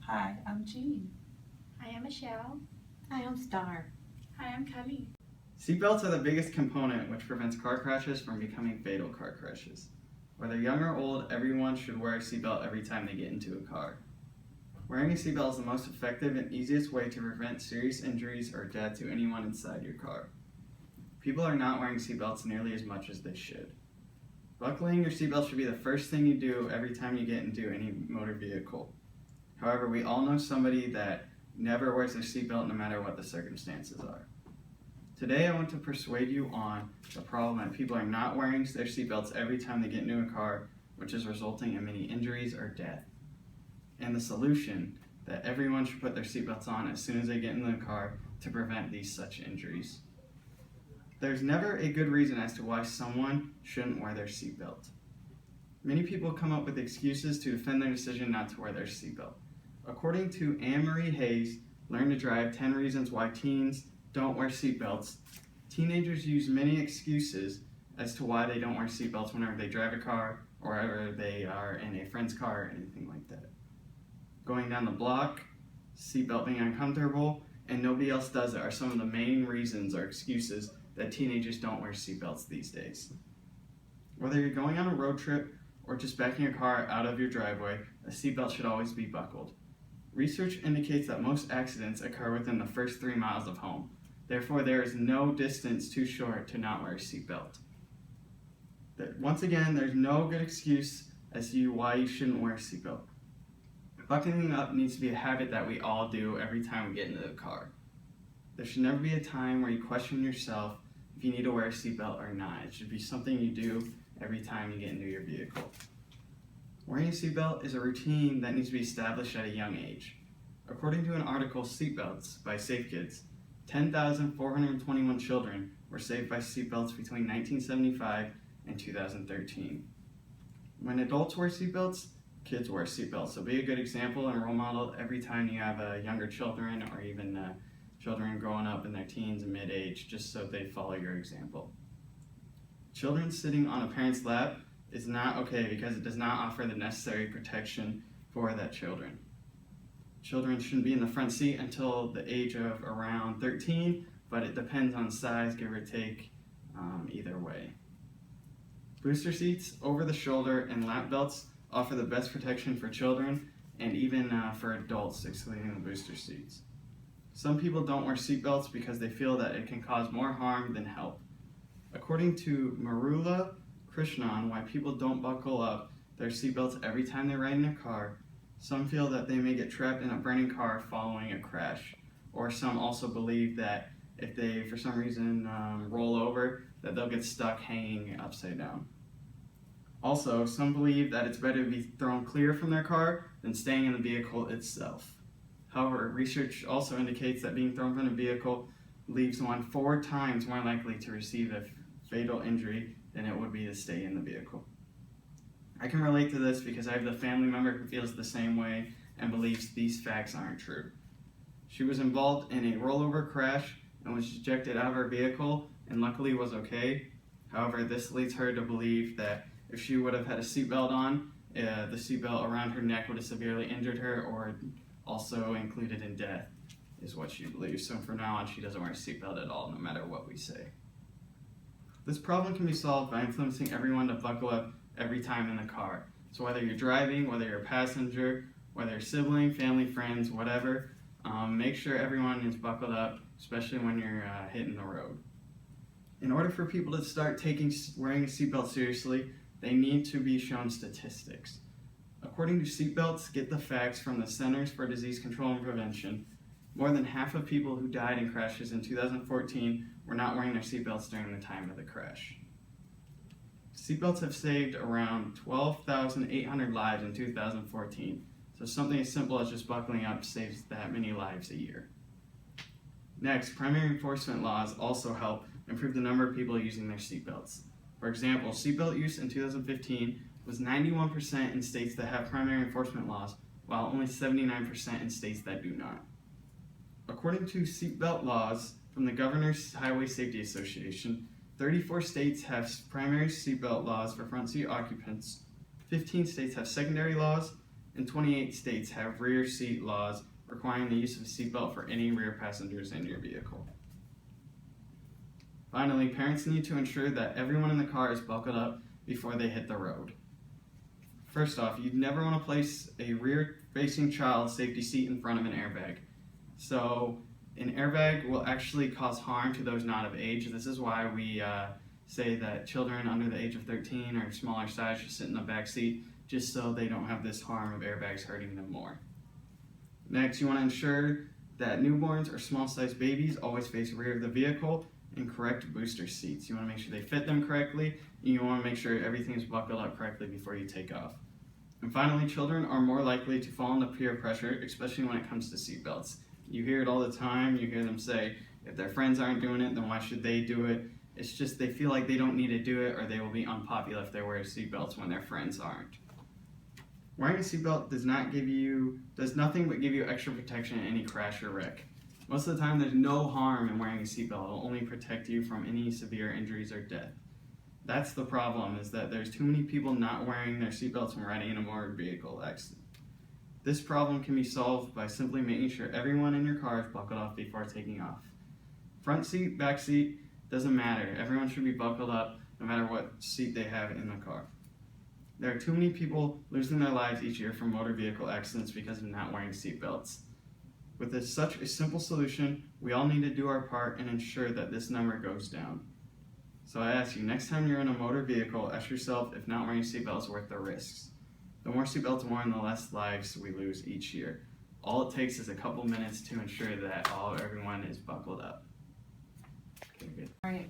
Hi, I'm Jean. Hi, I'm Michelle. Hi, I'm Star. Hi, I'm Kelly. Seatbelts are the biggest component which prevents car crashes from becoming fatal car crashes. Whether young or old, everyone should wear a seatbelt every time they get into a car. Wearing a seatbelt is the most effective and easiest way to prevent serious injuries or death to anyone inside your car. People are not wearing seatbelts nearly as much as they should. Buckling your seatbelt should be the first thing you do every time you get into any motor vehicle. However, we all know somebody that never wears their seatbelt no matter what the circumstances are. Today I want to persuade you on the problem that people are not wearing their seatbelts every time they get into a car, which is resulting in many injuries or death. And the solution that everyone should put their seatbelts on as soon as they get in the car to prevent these such injuries. There's never a good reason as to why someone shouldn't wear their seatbelt. Many people come up with excuses to defend their decision not to wear their seatbelt. According to Anne-Marie Hayes' Learn to Drive 10 Reasons Why Teens Don't Wear Seatbelts, teenagers use many excuses as to why they don't wear seatbelts whenever they drive a car or whenever they are in a friend's car or anything like that. Going down the block, seatbelt being uncomfortable, and nobody else does it are some of the main reasons or excuses that teenagers don't wear seatbelts these days. Whether you're going on a road trip or just backing your car out of your driveway, a seatbelt should always be buckled. Research indicates that most accidents occur within the first 3 miles of home. Therefore, there is no distance too short to not wear a seatbelt. Once again, there's no good excuse as to why you shouldn't wear a seatbelt. Buckling up needs to be a habit that we all do every time we get into the car. There should never be a time where you question yourself if you need to wear a seatbelt or not. It should be something you do every time you get into your vehicle. Wearing a seatbelt is a routine that needs to be established at a young age. According to an article, Seatbelts by Safe Kids, 10,421 children were saved by seatbelts between 1975 and 2013. When adults wear seatbelts, kids wear seatbelts. So be a good example and role model every time you have younger children or even children growing up in their teens and mid-age, just so they follow your example. Children sitting on a parent's lap is not okay because it does not offer the necessary protection for that children. Children shouldn't be in the front seat until the age of around 13, but it depends on size, give or take, either way. Booster seats, over the shoulder, and lap belts offer the best protection for children and even for adults, excluding the booster seats. Some people don't wear seatbelts because they feel that it can cause more harm than help. According to Marula Krishnan, why people don't buckle up their seatbelts every time they ride in a car, some feel that they may get trapped in a burning car following a crash, or some also believe that if they for some reason roll over, that they'll get stuck hanging upside down. Also, some believe that it's better to be thrown clear from their car than staying in the vehicle itself. However, research also indicates that being thrown from the vehicle leaves one 4 times more likely to receive a fatal injury than it would be to stay in the vehicle. I can relate to this because I have a family member who feels the same way and believes these facts aren't true. She was involved in a rollover crash and was ejected out of her vehicle and luckily was okay. However, this leads her to believe that if she would have had a seatbelt on, the seatbelt around her neck would have severely injured her or also included in death, is what she believes. So from now on, she doesn't wear a seatbelt at all, no matter what we say. This problem can be solved by influencing everyone to buckle up every time in the car. So whether you're driving, whether you're a passenger, whether you're sibling, family, friends, whatever, make sure everyone is buckled up, especially when you're hitting the road. In order for people to start wearing a seatbelt seriously, they need to be shown statistics. According to Seatbelts, Get the Facts from the Centers for Disease Control and Prevention, more than half of people who died in crashes in 2014 were not wearing their seatbelts during the time of the crash. Seatbelts have saved around 12,800 lives in 2014, so something as simple as just buckling up saves that many lives a year. Next, primary enforcement laws also help improve the number of people using their seatbelts. For example, seatbelt use in 2015 was 91% in states that have primary enforcement laws, while only 79% in states that do not. According to seatbelt laws from the Governor's Highway Safety Association, 34 states have primary seatbelt laws for front seat occupants, 15 states have secondary laws, and 28 states have rear seat laws requiring the use of a seatbelt for any rear passengers in your vehicle. Finally, parents need to ensure that everyone in the car is buckled up before they hit the road. First off, you'd never want to place a rear-facing child safety seat in front of an airbag. So, an airbag will actually cause harm to those not of age. This is why we say that children under the age of 13 or smaller size should sit in the back seat, just so they don't have this harm of airbags hurting them more. Next, you want to ensure that newborns or small-sized babies always face rear of the vehicle and correct booster seats. You want to make sure they fit them correctly, and you want to make sure everything is buckled up correctly before you take off. And finally, children are more likely to fall under peer pressure, especially when it comes to seatbelts. You hear it all the time. You hear them say, if their friends aren't doing it, then why should they do it? It's just they feel like they don't need to do it, or they will be unpopular if they wear seatbelts when their friends aren't. Wearing a seatbelt does nothing but give you extra protection in any crash or wreck. Most of the time, there's no harm in wearing a seatbelt. It will only protect you from any severe injuries or death. That's the problem, is that there's too many people not wearing their seatbelts when riding in a motor vehicle accident. This problem can be solved by simply making sure everyone in your car is buckled up before taking off. Front seat, back seat, doesn't matter. Everyone should be buckled up no matter what seat they have in the car. There are too many people losing their lives each year from motor vehicle accidents because of not wearing seatbelts. With such a simple solution, we all need to do our part and ensure that this number goes down. So I ask you, next time you're in a motor vehicle, ask yourself if not wearing seatbelts is worth the risks. The more seatbelts worn, the less lives we lose each year. All it takes is a couple minutes to ensure that everyone is buckled up. Okay, good. All right.